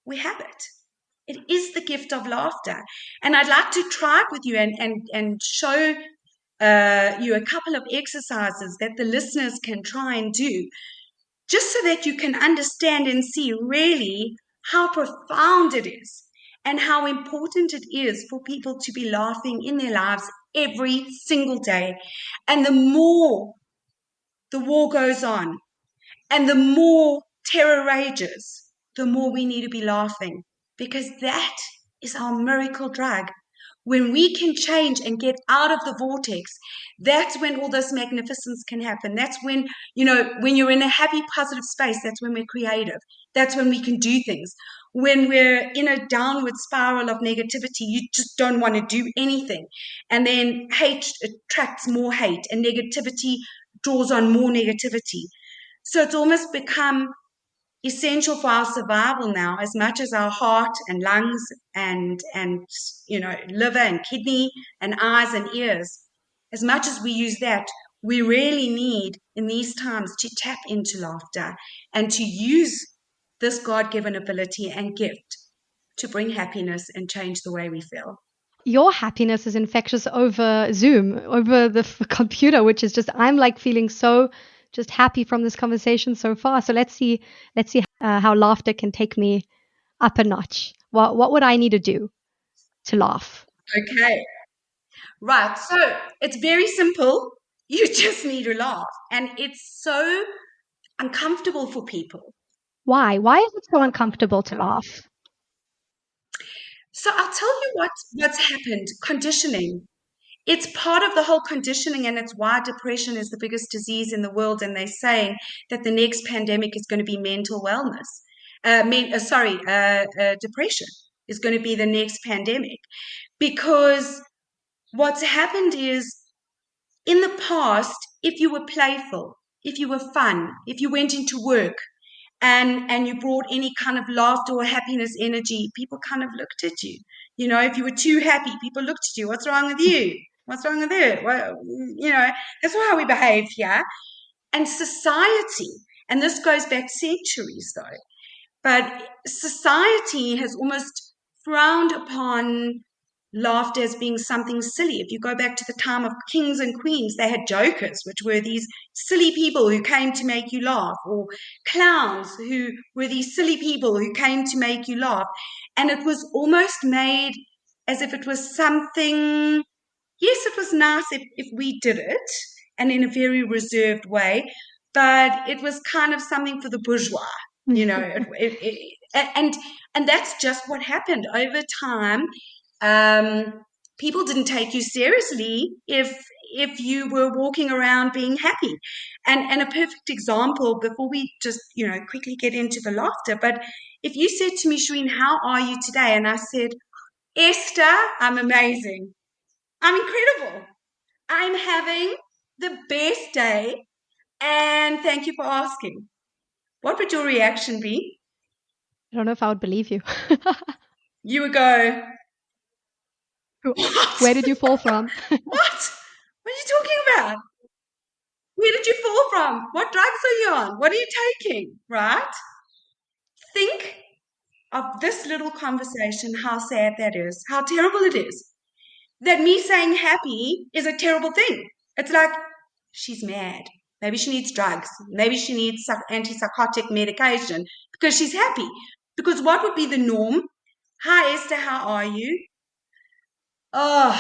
We have it. It is the gift of laughter. And I'd like to try it with you and show you a couple of exercises that the listeners can try and do, just so that you can understand and see really how profound it is and how important it is for people to be laughing in their lives every single day. And the more the war goes on and the more terror rages, the more we need to be laughing, because that is our miracle drug. When we can change and get out of the vortex, that's when all this magnificence can happen. That's when, when you're in a happy, positive space, that's when we're creative. That's when we can do things. When we're in a downward spiral of negativity, you just don't want to do anything. And then hate attracts more hate, and negativity draws on more negativity. So it's almost become essential for our survival now, as much as our heart and lungs and liver and kidney and eyes and ears. As much as we use that, we really need in these times to tap into laughter and to use this God-given ability and gift to bring happiness and change the way we feel. Your happiness is infectious over Zoom, over the computer, which is just, I'm like feeling so just happy from this conversation so far. So let's see how laughter can take me up a notch. What would I need to do to laugh? Okay, right. So it's very simple. You just need to laugh. And it's so uncomfortable for people. Why? Why is it so uncomfortable to laugh? So I'll tell you what's happened. Conditioning. It's part of the whole conditioning, and it's why depression is the biggest disease in the world. And they're saying that the next pandemic is going to be mental wellness. Depression is going to be the next pandemic because what's happened is in the past, if you were playful, if you were fun, if you went into work and you brought any kind of laughter or happiness energy, people kind of looked at you. You know, if you were too happy, people looked at you. What's wrong with you? What's wrong with it? Well, that's not how we behave here. And society, and this goes back centuries though, but society has almost frowned upon laughter as being something silly. If you go back to the time of kings and queens, they had jokers, which were these silly people who came to make you laugh, or clowns who were these silly people who came to make you laugh. And it was almost made as if it was something, yes, it was nice if we did it and in a very reserved way, but it was kind of something for the bourgeois, you know, and that's just what happened over time. People didn't take you seriously if you were walking around being happy. And a perfect example before we just quickly get into the laughter, but if you said to me, Shareen, how are you today? And I said, Esther, I'm amazing. I'm incredible. I'm having the best day, and thank you for asking. What would your reaction be? I don't know if I would believe you. You would go, what? Where did you fall from? What? What are you talking about? Where did you fall from? What drugs are you on? What are you taking? Right? Think of this little conversation, how sad that is, how terrible it is. That me saying happy is a terrible thing. It's like, she's mad. Maybe she needs drugs. Maybe she needs antipsychotic medication because she's happy. Because what would be the norm? Hi, Esther, how are you? Oh,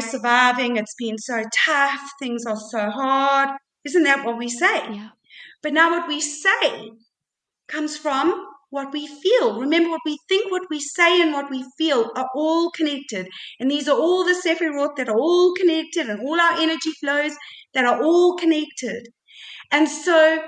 surviving. It's been so tough. Things are so hard. Isn't that what we say? Yeah. But now what we say comes from what we feel. Remember, what we think, what we say, and what we feel are all connected. And these are all the Sephiroth that are all connected, and all our energy flows that are all connected. And so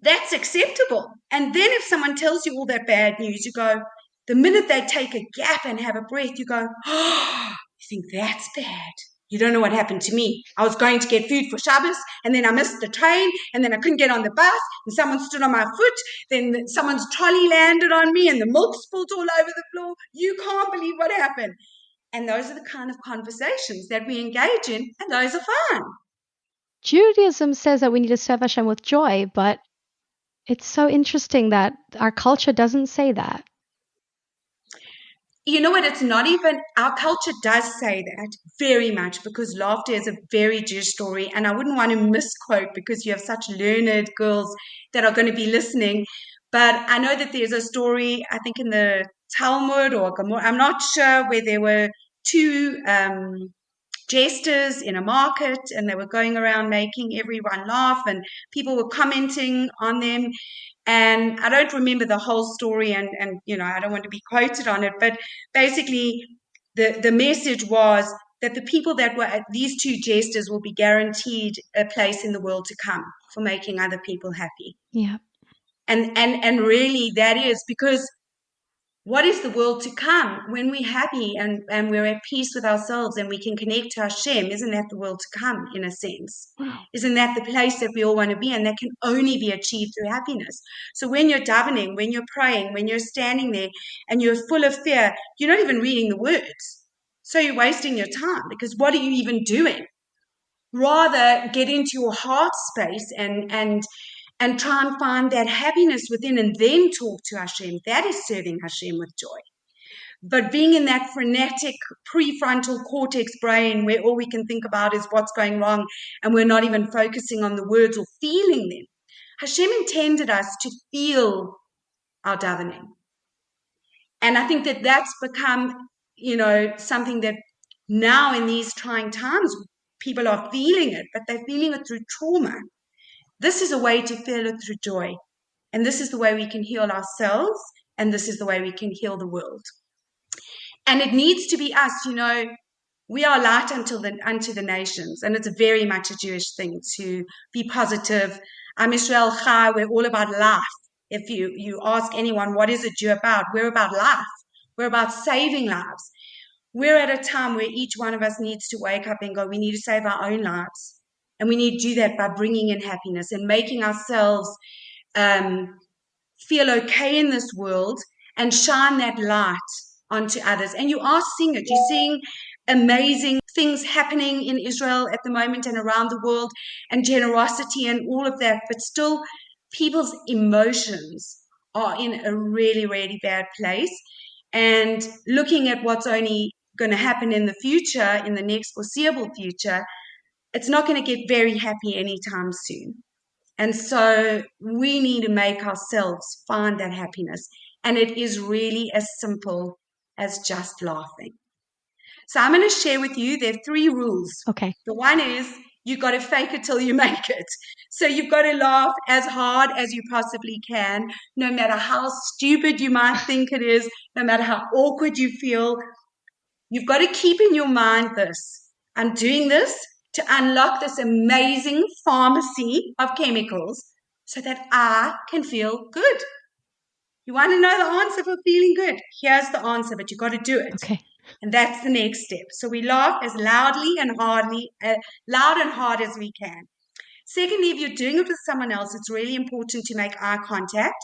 that's acceptable. And then if someone tells you all that bad news, you go, the minute they take a gap and have a breath, you go, oh, you think that's bad. You don't know what happened to me. I was going to get food for Shabbos, and then I missed the train, and then I couldn't get on the bus, and someone stood on my foot, then someone's trolley landed on me, and the milk spilled all over the floor. You can't believe what happened. And those are the kind of conversations that we engage in, and those are fun. Judaism says that we need to serve Hashem with joy, but it's so interesting that our culture doesn't say that. You know what? It's not even, our culture does say that very much because laughter is a very Jewish story. And I wouldn't want to misquote because you have such learned girls that are going to be listening. But I know that there's a story, I think in the Talmud or Gemara, I'm not sure, where there were two jesters in a market and they were going around making everyone laugh and people were commenting on them. And I don't remember the whole story and I don't want to be quoted on it, but basically the message was that the people that were these two jesters will be guaranteed a place in the world to come for making other people happy. Yeah. And really that is because what is the world to come when we're happy and we're at peace with ourselves and we can connect to Hashem? Isn't that the world to come, in a sense? Wow. Isn't that the place that we all want to be? And that can only be achieved through happiness. So when you're davening, when you're praying, when you're standing there and you're full of fear, you're not even reading the words. So you're wasting your time, because what are you even doing? Rather, get into your heart space and try and find that happiness within, and then talk to Hashem. That is serving Hashem with joy. But being in that frenetic prefrontal cortex brain where all we can think about is what's going wrong and we're not even focusing on the words or feeling them. Hashem intended us to feel our davening. And I think that that's become, something that now in these trying times, people are feeling it, but they're feeling it through trauma. This is a way to feel it through joy. And this is the way we can heal ourselves. And this is the way we can heal the world. And it needs to be us. We are light unto the nations. And it's very much a Jewish thing to be positive. Am Israel Chai, we're all about life. If you ask anyone, what is a Jew about? We're about life. We're about saving lives. We're at a time where each one of us needs to wake up and go, we need to save our own lives. And we need to do that by bringing in happiness and making ourselves feel okay in this world and shine that light onto others. And you are seeing it. You're seeing amazing things happening in Israel at the moment and around the world, and generosity and all of that. But still, people's emotions are in a really, really bad place. And looking at what's only going to happen in the future, in the next foreseeable future, it's not going to get very happy anytime soon. And so we need to make ourselves find that happiness. And it is really as simple as just laughing. So I'm going to share with you, there are 3 rules. Okay. The one is you've got to fake it till you make it. So you've got to laugh as hard as you possibly can, no matter how stupid you might think it is, no matter how awkward you feel. You've got to keep in your mind this. I'm doing this to unlock this amazing pharmacy of chemicals so that I can feel good. You want to know the answer for feeling good? Here's the answer, but you've got to do it. Okay. And that's the next step. So we laugh as loud and hard as we can. Secondly, if you're doing it with someone else, it's really important to make eye contact,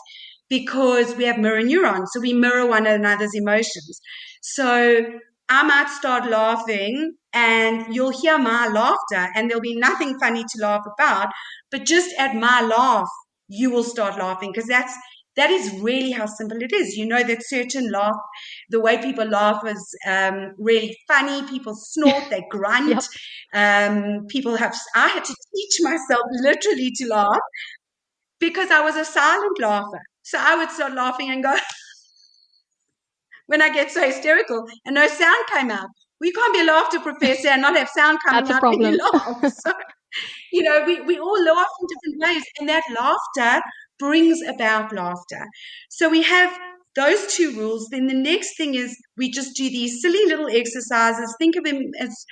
because we have mirror neurons. So we mirror one another's emotions. So I might start laughing and you'll hear my laughter and there'll be nothing funny to laugh about, but just at my laugh, you will start laughing, because that is really how simple it is. You know that certain laugh, the way people laugh is really funny. People snort, they grunt. Yep. I had to teach myself literally to laugh because I was a silent laugher. So I would start laughing and go, when I get so hysterical and no sound came out. We can't be a laughter professor and not have sound coming out when you laugh. So, we all laugh in different ways, and that laughter brings about laughter. So we have those 2 rules. Then the next thing is we just do these silly little exercises. Think of them as,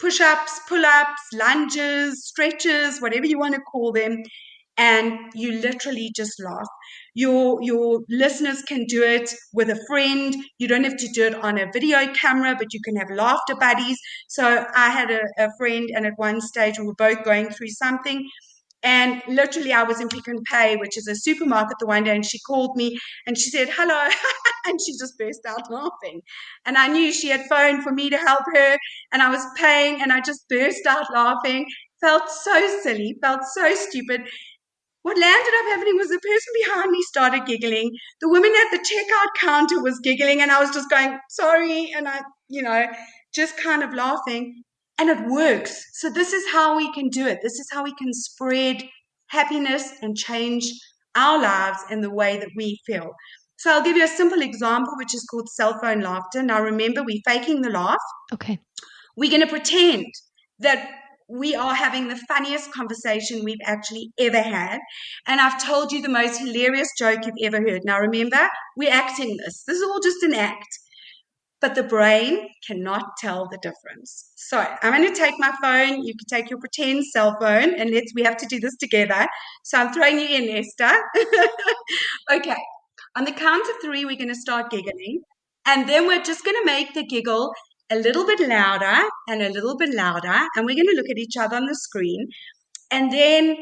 push-ups, pull-ups, lunges, stretches, whatever you want to call them. And you literally just laugh. Your listeners can do it with a friend. You don't have to do it on a video camera, but you can have laughter buddies. So I had a friend, and at one stage we were both going through something. And literally I was in Pick n Pay, which is a supermarket, the one day, and she called me and she said, hello. And she just burst out laughing. And I knew she had phoned for me to help her, and I was paying, and I just burst out laughing. Felt so silly, felt so stupid. What landed up happening was the person behind me started giggling. The woman at the checkout counter was giggling, and I was just going, sorry. And I, just kind of laughing. And it works. So this is how we can do it. This is how we can spread happiness and change our lives and the way that we feel. So I'll give you a simple example, which is called cell phone laughter. Now remember, we're faking the laugh. Okay. We're going to pretend that we are having the funniest conversation we've actually ever had. And I've told you the most hilarious joke you've ever heard. Now remember, we're acting this. This is all just an act. But the brain cannot tell the difference. So I'm going to take my phone. You can take your pretend cell phone, and we have to do this together. So I'm throwing you in, Esther. Okay. On the count of three, we're going to start giggling. And then we're just going to make the giggle a little bit louder and a little bit louder. And we're going to look at each other on the screen. And then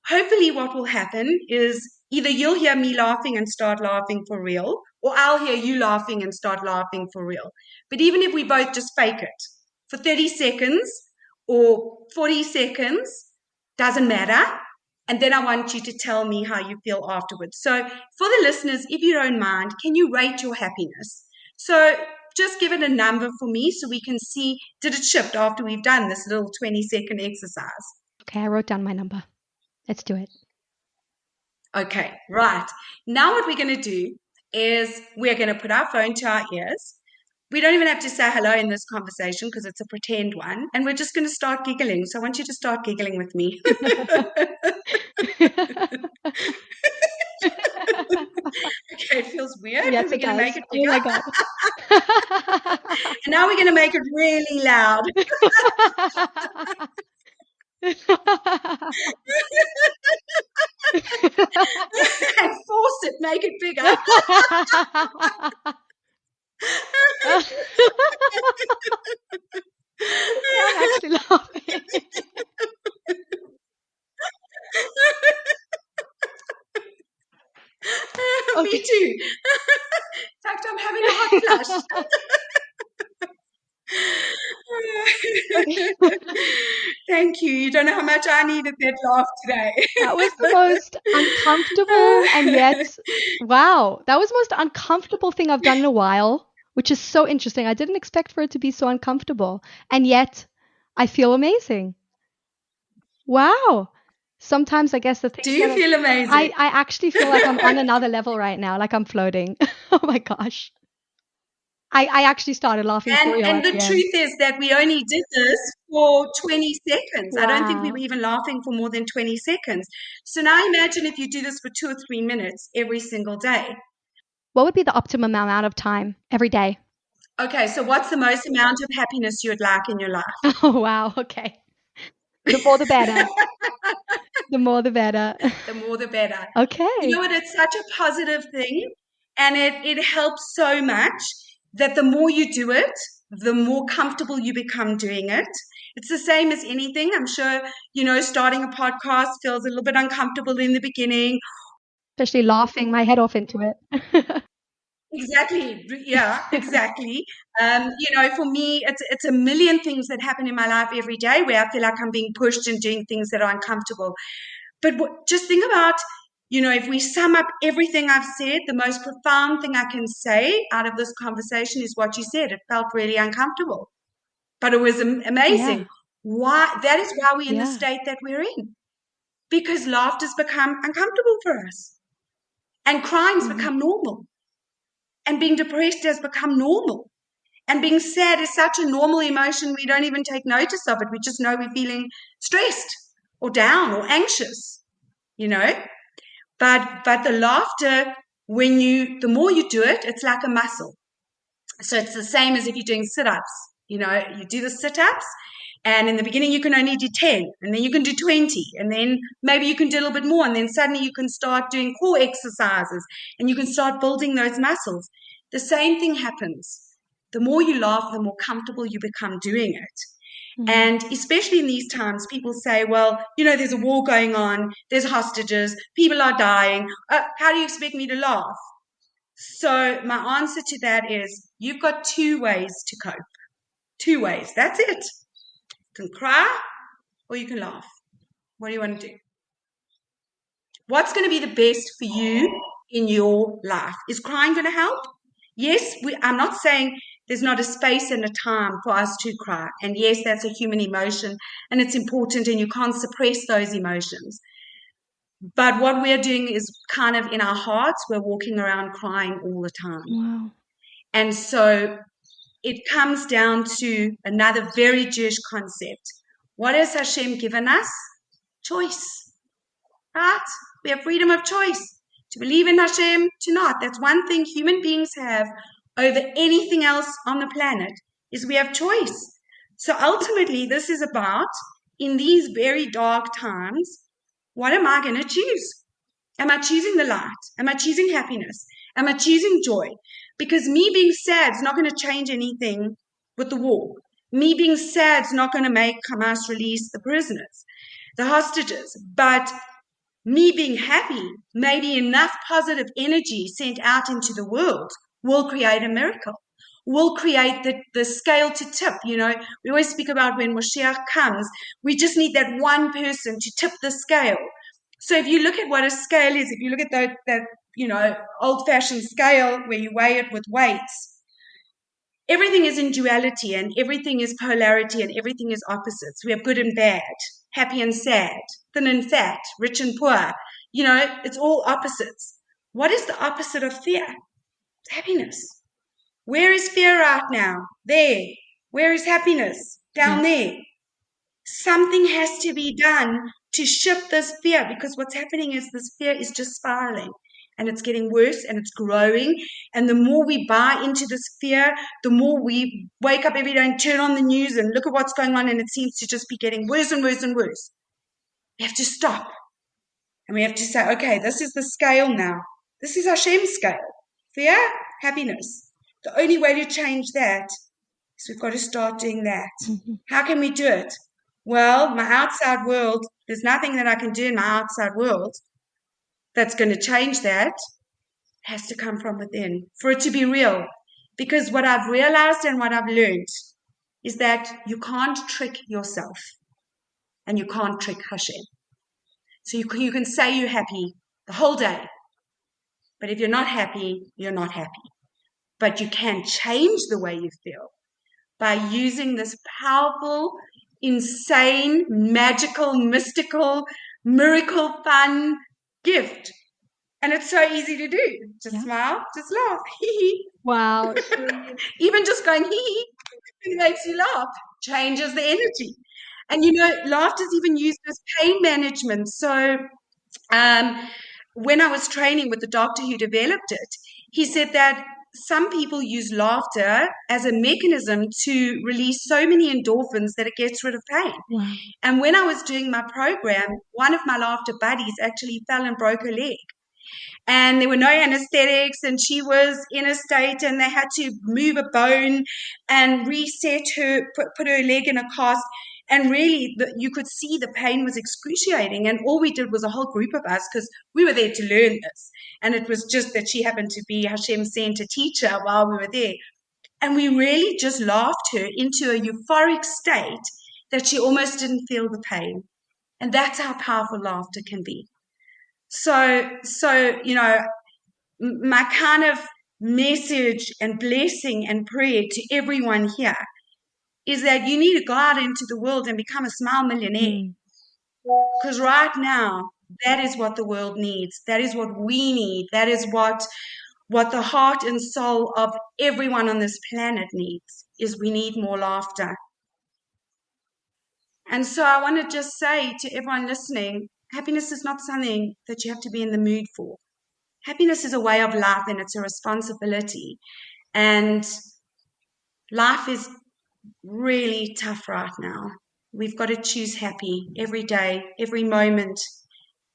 hopefully what will happen is either you'll hear me laughing and start laughing for real, or I'll hear you laughing and start laughing for real. But even if we both just fake it for 30 seconds or 40 seconds, doesn't matter. And then I want you to tell me how you feel afterwards. So for the listeners, if you don't mind, can you rate your happiness? So just give it a number for me so we can see, did it shift after we've done this little 20-second exercise? Okay, I wrote down my number. Let's do it. Okay, right. Now what we're going to do is we're going to put our phone to our ears. We don't even have to say hello in this conversation because it's a pretend one. And we're just going to start giggling. So I want you to start giggling with me. Okay, it feels weird. Yes, We're it going to does. make it Oh bigger. my God. And now we're going to make it really loud. And force it, make it bigger. I'm actually laughing. Me too. In fact, I'm having a hot flush. Thank you. You don't know how much I needed that laugh today. That was the most uncomfortable and yet, wow, that was the most uncomfortable thing I've done in a while, which is so interesting. I didn't expect for it to be so uncomfortable. And yet, I feel amazing. Wow. Sometimes I guess the thing Do you feel amazing? I actually feel like I'm on another level right now, like I'm floating. Oh my gosh. I actually started laughing for real. And the truth is that we only did this for 20 seconds. I don't think we Wow. were even laughing for more than 20 seconds. So now imagine if you do this for 2 or 3 minutes every single day. What would be the optimum amount of time every day? Okay, so what's the most amount of happiness you would like in your life? Oh, wow. Okay. The more the better. The more the better. The more the better. Okay. You know what? It's such a positive thing, and it helps so much that the more you do it, the more comfortable you become doing it. It's the same as anything. I'm sure, starting a podcast feels a little bit uncomfortable in the beginning. Especially laughing my head off into it. Exactly. Yeah, exactly. For me, it's a million things that happen in my life every day where I feel like I'm being pushed and doing things that are uncomfortable. But just think about, if we sum up everything I've said, the most profound thing I can say out of this conversation is what you said. It felt really uncomfortable, but it was amazing. Yeah. Why? That is why we're in the Yeah. state that we're in, because laughter's become uncomfortable for us, and crime's Mhm. become normal, and being depressed has become normal, and being sad is such a normal emotion we don't even take notice of it. We just know we're feeling stressed or down or anxious, But the laughter, the more you do it, it's like a muscle. So it's the same as if you're doing sit-ups. You do the sit-ups, and in the beginning you can only do 10, and then you can do 20, and then maybe you can do a little bit more, and then suddenly you can start doing core exercises, and you can start building those muscles. The same thing happens. The more you laugh, the more comfortable you become doing it. And especially in these times, people say, well, there's a war going on, there's hostages, people are dying. How do you expect me to laugh? So my answer to that is you've got 2 ways to cope. 2 ways. That's it. You can cry or you can laugh. What do you want to do? What's going to be the best for you in your life? Is crying going to help? Yes, I'm not saying there's not a space and a time for us to cry. And yes, that's a human emotion and it's important and you can't suppress those emotions. But what we're doing is kind of in our hearts, we're walking around crying all the time. Wow. And so it comes down to another very Jewish concept. What has Hashem given us? Choice, right? We have freedom of choice to believe in Hashem, to not. That's one thing human beings have over anything else on the planet, is we have choice. So ultimately, this is about, in these very dark times, what am I going to choose? Am I choosing the light? Am I choosing happiness? Am I choosing joy? Because me being sad is not going to change anything with the war. Me being sad is not going to make Hamas release the prisoners, the hostages. But me being happy, maybe enough positive energy sent out into the world will create a miracle, will create the scale to tip. We always speak about when Moshiach comes, we just need that one person to tip the scale. So if you look at what a scale is, if you look at that old-fashioned scale where you weigh it with weights, everything is in duality and everything is polarity and everything is opposites. We have good and bad, happy and sad, thin and fat, rich and poor. It's all opposites. What is the opposite of fear? It's happiness. Where is fear right now? There. Where is happiness? Down there. Something has to be done to shift this fear, because what's happening is this fear is just spiraling. And it's getting worse and it's growing. And the more we buy into this fear, the more we wake up every day and turn on the news and look at what's going on, and it seems to just be getting worse and worse and worse. We have to stop. And we have to say, okay, this is the scale now. This is Hashem's scale. Fear, happiness. The only way to change that is we've got to start doing that. Mm-hmm. How can we do it? Well, my outside world, there's nothing that I can do in my outside world that's going to change that. It has to come from within for it to be real. Because what I've realized and what I've learned is that you can't trick yourself and you can't trick Hashem. So you can say you're happy the whole day, but if you're not happy, you're not happy. But you can change the way you feel by using this powerful, insane, magical, mystical, miracle, fun gift. And it's so easy to do. Just smile, just laugh. Wow. Even just going it makes you laugh, changes the energy. And laughter is even used as pain management. So when I was training with the doctor who developed it, he said that some people use laughter as a mechanism to release so many endorphins that it gets rid of pain. Wow. And when I was doing my program, one of my laughter buddies actually fell and broke her leg. And there were no anesthetics, and she was in a state, and they had to move a bone and reset her, put her leg in a cast. And really, you could see the pain was excruciating. And all we did was a whole group of us, because we were there to learn this. And it was just that she happened to be Hashem sent a teacher while we were there. And we really just laughed her into a euphoric state that she almost didn't feel the pain. And that's how powerful laughter can be. So my kind of message and blessing and prayer to everyone here is that you need to go out into the world and become a smile millionaire. Because right now, that is what the world needs. That is what we need. That is what the heart and soul of everyone on this planet needs, is we need more laughter. And so I want to just say to everyone listening, happiness is not something that you have to be in the mood for. Happiness is a way of life, and it's a responsibility. And life is really tough right now. We've got to choose happy every day, every moment.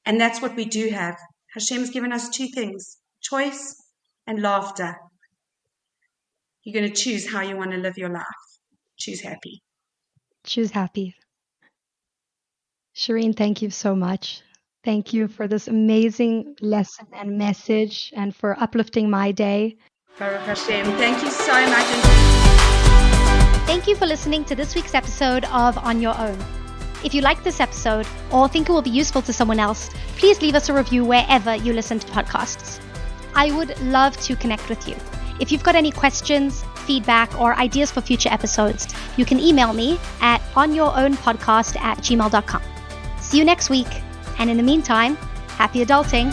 And that's what we do have. Hashem's given us two things, choice and laughter. You're going to choose how you want to live your life. Choose happy. Choose happy. Shareen, thank you so much. Thank you for this amazing lesson and message, and for uplifting my day. Baruch Hashem. Thank you so much. Thank you for listening to this week's episode of On Your Own. If you like this episode or think it will be useful to someone else, please leave us a review wherever you listen to podcasts. I would love to connect with you. If you've got any questions, feedback, or ideas for future episodes, you can email me at onyourownpodcast@gmail.com. See you next week. And in the meantime, happy adulting.